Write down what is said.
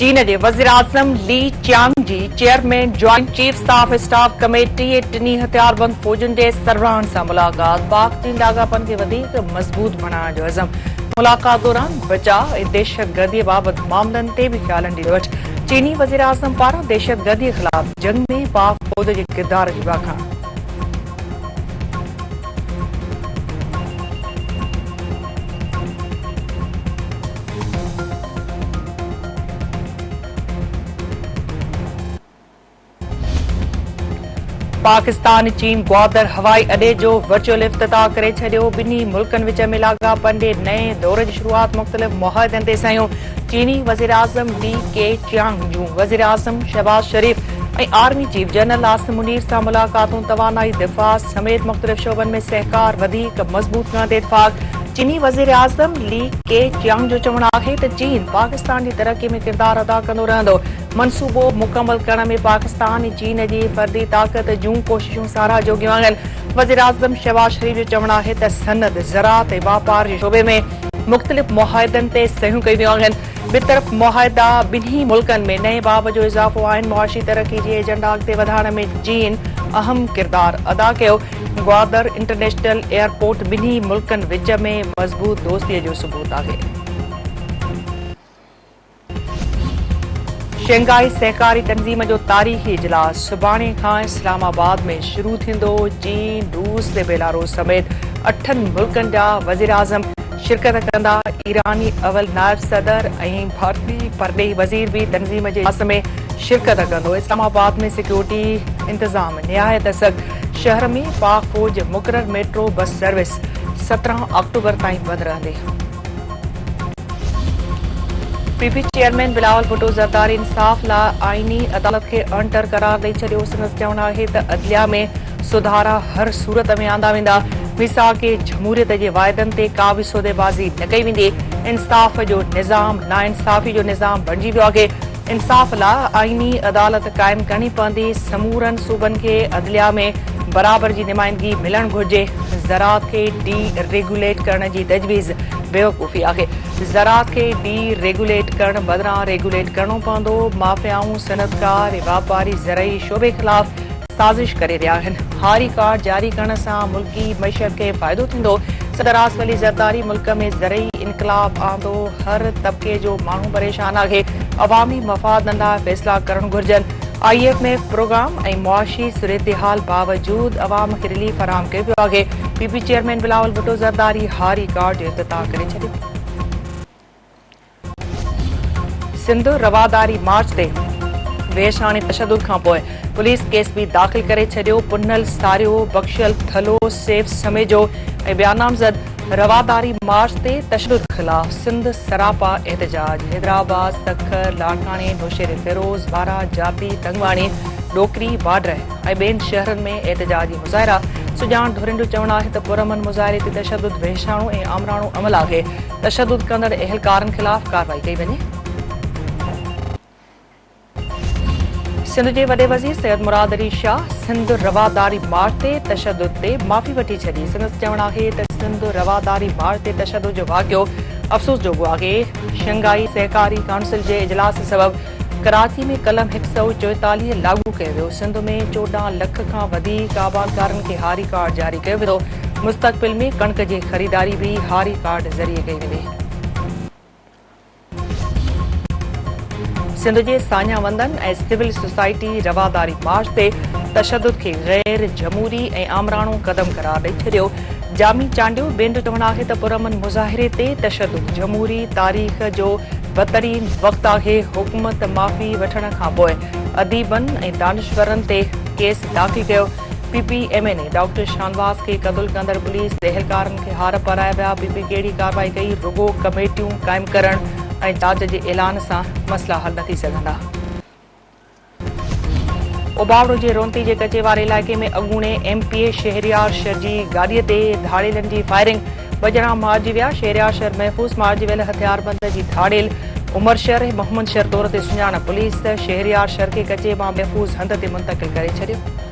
चीन के वज़ीर आज़म Li Keqiang ji chairman joint chiefs of staff committee टिनी हथियारबंद फौजन के सरबराहन से मुलाकात पाक चीन लागापन के वधीक मज़बूत बनाने जो अज़म मुलाकात दौरान बचाव और दहशतगर्दी बाबत मामलन ते भी ख्यालन दी वठ चीनी वज़ीर आज़म पारा दहशतगर्दी खिलाफ जंग में पाक फौज के किरदार की वाखाण। पाकिस्तान चीन ग्वादर हवाई अड्डे जो वर्चुअल इफ्तिताह करे छड़ियो बिनी मुल्कन विच में लागापन जे नए दौर की शुरुआत मुख्तलिफ मुआहदन ते सयूं चीनी वज़ीर आज़म ली के चियांग जूं वज़ीर आज़म शहबाज शरीफ और army chief general Asim Munir से मुलाकातों तवानाई दिफा समेत मुख्तलिफ शोबन में सहकार वधीक मजबूत करण ते इत्तफाक। चीनी वज़ीर आज़म ली के चियांग जो चवण है तो चीन पाकिस्तान की तरक्की में किरदार अदा कंदो रहंदो। मनसूबो मुकम्मल करण में पाकिस्तान और चीन की फर्दी ताकत जूं कोशिशूं सारा जोगियूं आहिनि। वज़ीर आज़म शहबाज शरीफ जो चवण है तो सनद ज़राअत और वापार के शोबे में मुख्तलिफ मुआहदन ते सयूं कयूं आहिनि। बि तरफ़ मुआहदा बिन्ही मुल्कन में नए बाब जो इजाफ़ो आहिनि। मुआशी तरक्की के एजेंडा अॻिते वधाइण में चीन अहम किरदार अदा कयो। ग्वादर इंटरनेशनल एयरपोर्ट बिन्ही मुल्कन विच में मजबूत दोस्ती जो सबूत है। शंघाई सहकारी तंजीम जो तारीखी इजलास सुभाणे खां इस्लामाबाद में शुरू थींदो। चीन रूस ते बेलारूस समेत 8 मुल्कन जा वज़ीर आज़म शिरकत कंदा। ईरानी अवल नायब सदर और भारतीय परदेही वज़ीर भी तंजीम के इजलास में शिरकत कंदो। इस्लामाबाद में सिक्योरिटी इंतजाम निहायत सख्त। शहर में पाक फौज मुकर्रर मेट्रो बस सर्विस 17 अक्टूबर ताईं बंद रहंदी। पीपी चेयरमैन बिलावल भुट्टो ज़रदारी इंसाफ ला आईनी अदालत के अणटर करार ॾेई छॾियो। संदसि चवण आहे त अदलिया में सुधारा हर सूरत में आंदा वेंदा। मिसाल के जमहूरियत के वायदन ते का भी सौदेबाज़ी न कई वेंदी। इंसाफ जो निज़ाम नाइंसाफ़ी जो निज़ाम बणिजी वियो आहे। इंसाफ ला आईनी अदालत कायम करनी पवंदी। समूरन सूबन के अदलिया में बराबर की नुमाइंदगी मिलण घुर्जे। ज़राअत के डी रेगुलेट करण की तजवीज़ बेवकूफ़ी आहे। ज़राअत के डी रेगुलेट करण बदिरां रेगुलेट करणो पवंदो। माफ़ियाऊं सनतकार वापारी ज़रई शोबे खिलाफ़ साज़िश करे रहिया आहिनि। हारी कार्ड जारी करण से मुल्की मैशत के फ़ायदो थींदो। सदर आसिफ अली ज़रदारी मुल्क में ज़रई इनकलाब आंदो। हर तबके जो माण्हू परेशान आहे। अवामी मफ़ादन लाइ फ़ैसिला करण घुर्जनि। IMF प्रोग्राम और मुआशी सूरतहाल बावजूद अवाम के रिलीफ फराहम कयो वियो आहे। पीपी चेयरमैन बिलावल भुट्टो ज़रदारी हारी कार्ड जो इफ्तिताह करे छॾियो। सिंध रवादारी मार्च ते वेशानी तशद्दुद खां पोइ पुलिस केस भी दाख़िल करे छॾियो। पुनल सारियो बख्शियल थलो सेफ समेजो ऐं बयान नामज़द रवादारी मार्च ते तशद्दुद खिलाफ सिंध सरापा एहतजाज। हैदराबाद सखर लाड़काने नौशेरे फिरोज बारा जाती तंगवाणी डोकरी बाड्र ऐं ॿियनि शहरनि में एहतजाजी मुज़ाहिरा। सुजान धुरिन जो चवण आहे त पुरअमन मुज़ाहिरे ते तशद्दुद वहशाणो ऐं आमराणो अमल आहे। तशद्दुद कंदड़ एहलकारनि खिलाफ कार्रवाई कई वञे। सिंध के वडे वज़ीर सैयद मुराद अली शाह सिंध रवादारी मार्च ते तशद्दुद ते माफ़ी वठी छॾी। संदसि चवण आहे त सिंध रवादारी मार्च ते तशद्दुद जो वाक़ियो अफ़सोस जोॻो आहे। शंघाई सहकारी काउंसिल के इजलास सबब कराची में कलम 144 लागू कयो वियो। सिंध में 14 लख खां वधीक आबादकारनि खे हारी कार्ड जारी कयो वियो। मुस्तक़बिल में कणक की ख़रीदारी भी हारी कार्ड ज़रिए कई वेंदी। सिंध के सान्यावंदन ऐं सिविल सोसाइटी रवादारी मार्च ते तशद्दुद के गैर जमहूरी ऐं आमराणो कदम करार ॾेई छॾियो। जामी चांडियो ॿियनि जो चवण आहे त पुरअमन मुज़ाहिरे ते तशद्दुद जमहूरी तारीख़ जो बदतरीन वक़्तु आहे। हुकूमत माफ़ी वठण खां पोइ अदीबनि ऐं दानिशवरनि ते केस दाख़िल कयो। PPMA ने डॉक्टर शाहनवाज़ के क़त्ल कंदड़ पुलिस एहलकारनि खे हार पाराया विया। पीपी कहिड़ी कार्रवाई कई रुगो कमेटियूं क़ाइमु करण ऐं जांच जे ऐलान सां मसला हल न थी सघंदा। ओबावड़ो के रोंती के कचेवार इलाके में अगूणे MPA शहरियार शहर की गाड़ीअ ते धाड़ेलनि की फायरिंग। बजरा मारिजी विया। शहरियार शहर महफ़ूज़ मारिजी वियल हथियारबंद की धाड़ेल उमर शहर ऐं मोहम्मद शहर तौर ते सुञाण पुलिस शहरियार शहर के कचे मां महफ़ूज़ हंध ते मुंतक़िल करे छॾियो।